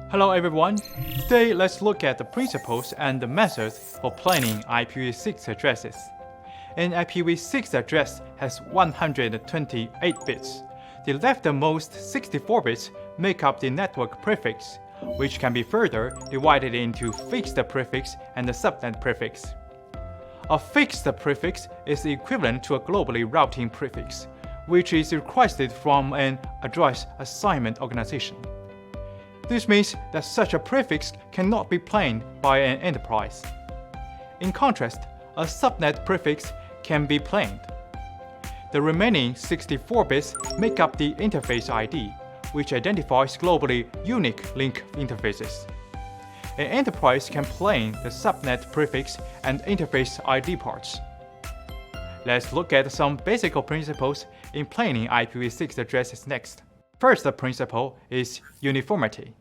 Hello everyone. Today let's look at the principles and the methods for planning IPv6 addresses. An IPv6 address has 128 bits. The leftmost 64 bits make up the network prefix, which can be further divided into fixed prefix and a subnet prefix. A fixed prefix is equivalent to a globally routing prefix, which is requested from an address assignment organization. This means that such a prefix cannot be planned by an enterprise. In contrast, a subnet prefix can be planned. The remaining 64 bits make up the interface ID, which identifies globally unique link interfaces. An enterprise can plan the subnet prefix and interface ID parts. Let's look at some basic principles in planning IPv6 addresses next. First principle is uniformity.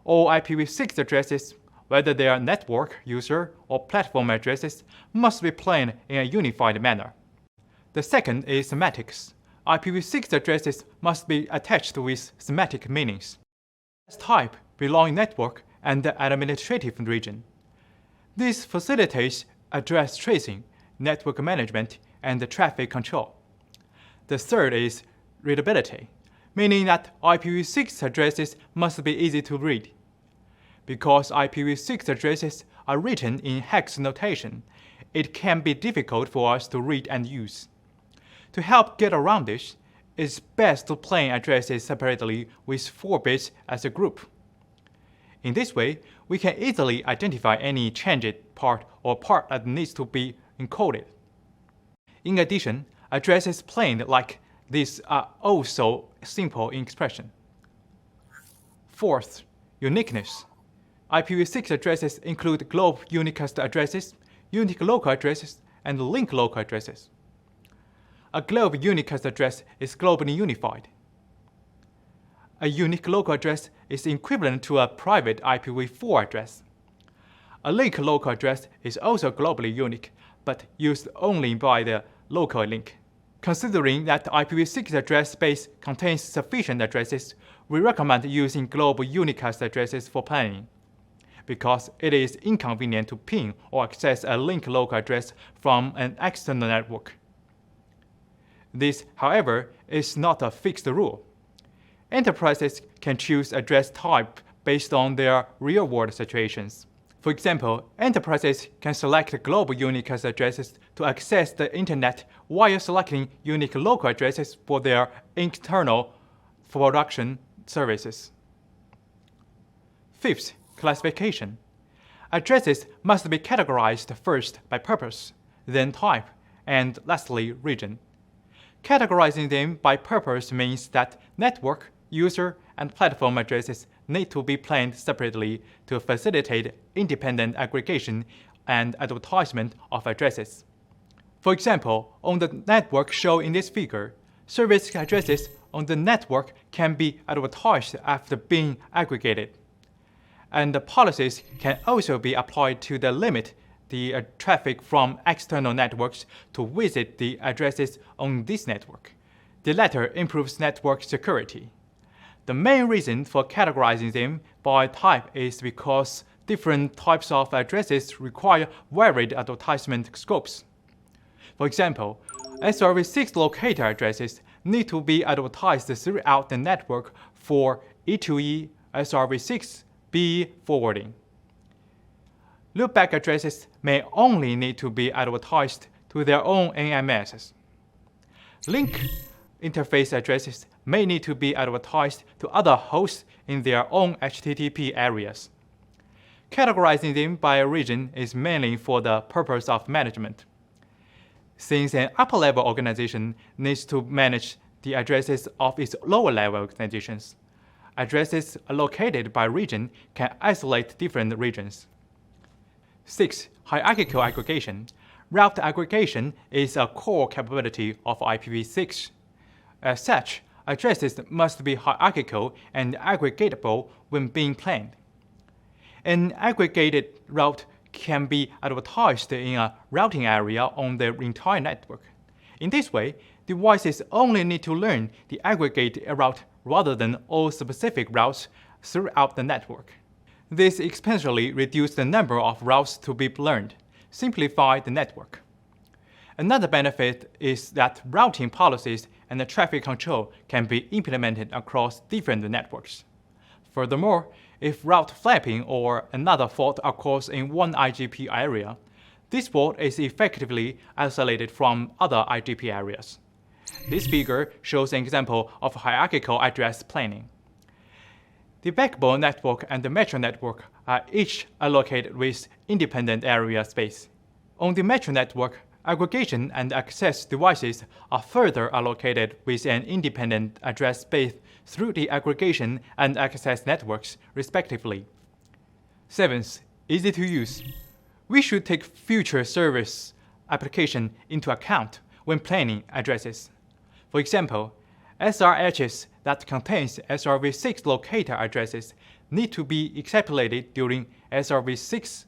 All IPv6 addresses, whether they are network, user, or platform addresses, must be planned in a unified manner. The second is semantics. IPv6 addresses must be attached with semantic meanings. As type belong network and the administrative region. This facilitates address tracing, network management, and traffic control. The third is readability, meaning that IPv6 addresses must be easy to read. Because IPv6 addresses are written in hex notation, it can be difficult for us to read and use. To help get around this, it's best to plan addresses separately with 4 bits as a group. In this way, we can easily identify any changed part or part that needs to be encoded. In addition, addresses planned like this are also simple in expression. Fourth, uniqueness. IPv6 addresses include globe unicast addresses, unique local addresses, and link local addresses. A globe unicast address is globally unified. A unique local address is equivalent to a private IPv4 address. A link local address is also globally unique, but used only by the local link. Considering that the IPv6 address space contains sufficient addresses, we recommend using global unicast addresses for planning, because it is inconvenient to ping or access a link local address from an external network. This, however, is not a fixed rule. Enterprises can choose address type based on their real-world situations. For example, enterprises can select global unicast addresses to access the internet while selecting unique local addresses for their internal production services. Fifth, classification. Addresses must be categorized first by purpose, then type, and lastly region. Categorizing them by purpose means that network, user, and platform addresses need to be planned separately to facilitate independent aggregation and advertisement of addresses. For example, on the network shown in this figure, service addresses on the network can be advertised after being aggregated. And the policies can also be applied to limit the traffic from external networks to visit the addresses on this network. The latter improves network security. The main reason for categorizing them by type is because different types of addresses require varied advertisement scopes. For example, SRv6 locator addresses need to be advertised throughout the network for E2E SRv6 BE forwarding. Loopback addresses may only need to be advertised to their own NMSs. Link interface addresses may need to be advertised to other hosts in their own HTTP areas. Categorizing them by region is mainly for the purpose of management. Since an upper-level organization needs to manage the addresses of its lower-level organizations, addresses allocated by region can isolate different regions. 6. Hierarchical aggregation. Route aggregation is a core capability of IPv6. As such, addresses must be hierarchical and aggregatable when being planned. An aggregated route can be advertised in a routing area on the entire network. In this way, devices only need to learn the aggregate route rather than all specific routes throughout the network. This exponentially reduces the number of routes to be learned, simplify the network. Another benefit is that routing policies and the traffic control can be implemented across different networks. Furthermore, if route flapping or another fault occurs in one IGP area, this fault is effectively isolated from other IGP areas. This figure shows an example of hierarchical address planning. The backbone network and the metro network are each allocated with independent area space. On the metro network, aggregation and access devices are further allocated with an independent address space through the aggregation and access networks, respectively. 7th, easy to use. We should take future service application into account when planning addresses. For example, SRHs that contains SRv6 locator addresses need to be extrapolated during SRv6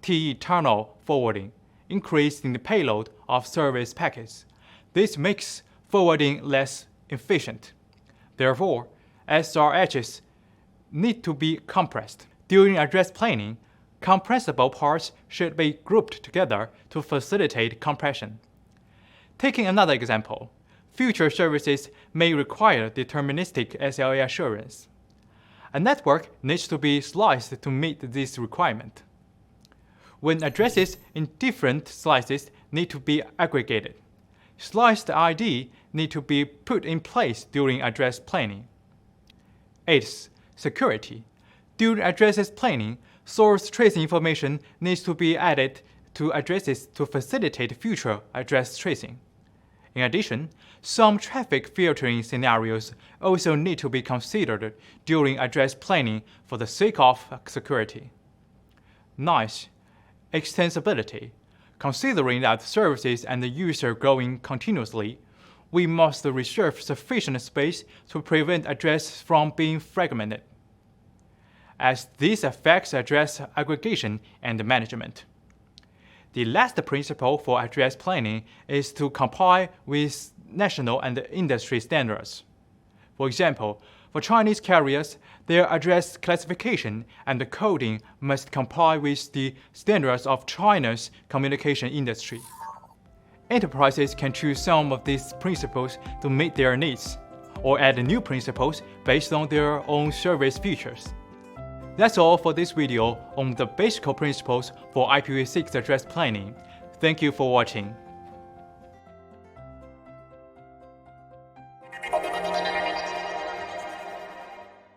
TE tunnel forwarding, increasing the payload of service packets. This makes forwarding less efficient. Therefore, SRHs need to be compressed. During address planning, compressible parts should be grouped together to facilitate compression. Taking another example, future services may require deterministic SLA assurance. A network needs to be sliced to meet this requirement. When addresses in different slices need to be aggregated, sliced ID need to be put in place during address planning. 8th, security. During addresses planning, source tracing information needs to be added to addresses to facilitate future address tracing. In addition, some traffic filtering scenarios also need to be considered during address planning for the sake of security. 9th, extensibility. Considering that services and the user growing continuously, we must reserve sufficient space to prevent address from being fragmented, as this affects address aggregation and management. The last principle for address planning is to comply with national and industry standards. For example, for Chinese carriers, their address classification and coding must comply with the standards of China's communication industry. Enterprises can choose some of these principles to meet their needs, or add new principles based on their own service features. That's all for this video on the basic principles for IPv6 address planning. Thank you for watching.